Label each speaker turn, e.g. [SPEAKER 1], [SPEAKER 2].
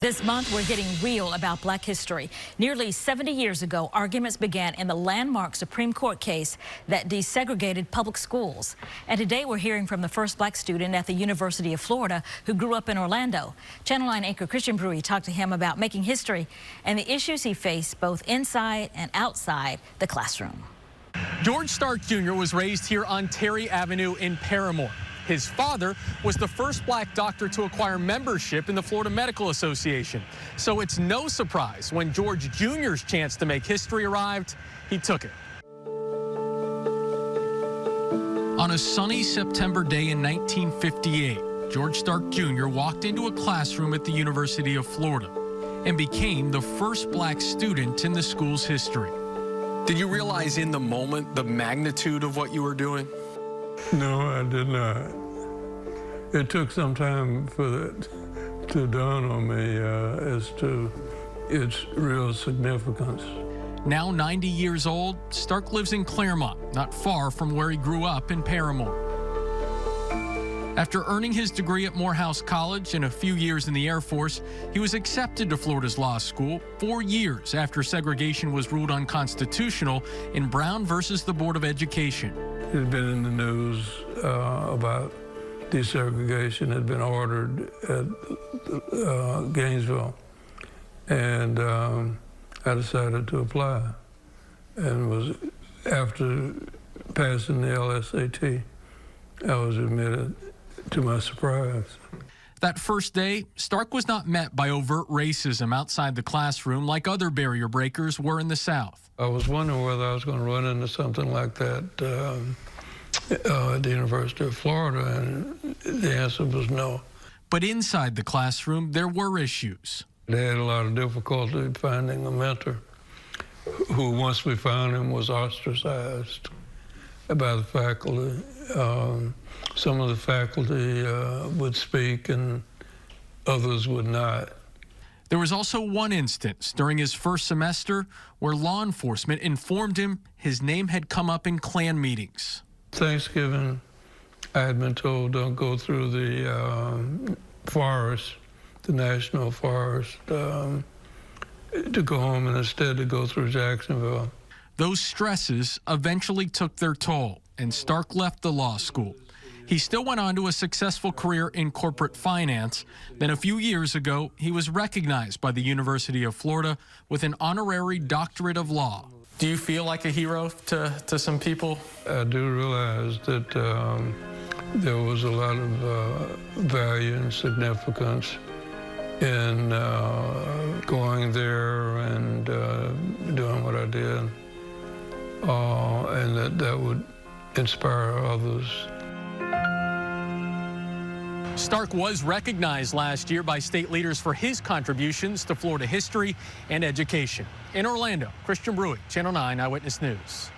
[SPEAKER 1] This month, we're getting real about Black history. Nearly 70 years ago, arguments began in the landmark Supreme Court case that desegregated public schools. And today, we're hearing from the first Black student at the University of Florida who grew up in Orlando. Channel 9 anchor Christian Bruey talked to him about making history and the issues he faced both inside and outside the classroom.
[SPEAKER 2] George Starke Jr. was raised here on Terry Avenue in Paramore. His father was the first Black doctor to acquire membership in the Florida Medical Association. So it's no surprise when George Jr.'s chance to make history arrived, he took it. On a sunny September day in 1958, George Starke Jr. walked into a classroom at the University of Florida and became the first Black student in the school's history. Did you realize in the moment the magnitude of what you were doing?
[SPEAKER 3] No, I did not. It took some time for that to dawn on me as to its real significance.
[SPEAKER 2] Now 90 years old, Starke lives in Clermont, not far from where he grew up in Paramore. After earning his degree at Morehouse College and a few years in the Air Force, he was accepted to Florida's law school 4 years after segregation was ruled unconstitutional in Brown versus the Board of Education.
[SPEAKER 3] It had been in the news about desegregation had been ordered at Gainesville, and I decided to apply, and was after passing the LSAT, I was admitted, to my surprise.
[SPEAKER 2] That first day, Starke was not met by overt racism outside the classroom like other barrier breakers were in the South.
[SPEAKER 3] I was wondering whether I was going to run into something like that at the University of Florida, and the answer was no.
[SPEAKER 2] But inside the classroom, there were issues.
[SPEAKER 3] They had a lot of difficulty finding a mentor who, once we found him, was ostracized by the faculty. Some of the faculty would speak and others would not.
[SPEAKER 2] There was also one instance during his first semester where law enforcement informed him his name had come up in Klan meetings.
[SPEAKER 3] Thanksgiving, I had been told don't go through the forest, the national forest, to go home, and instead to go through Jacksonville.
[SPEAKER 2] Those stresses eventually took their toll, and Starke left the law school. He still went on to a successful career in corporate finance. Then a few years ago, he was recognized by the University of Florida with an honorary doctorate of law. Do you feel like a hero to some people?
[SPEAKER 3] I do realize that there was a lot of value and significance in going there and doing what I did, and that would inspire others.
[SPEAKER 2] Starke was recognized last year by state leaders for his contributions to Florida history and education. In Orlando, Christian Bruey, Channel 9 Eyewitness News.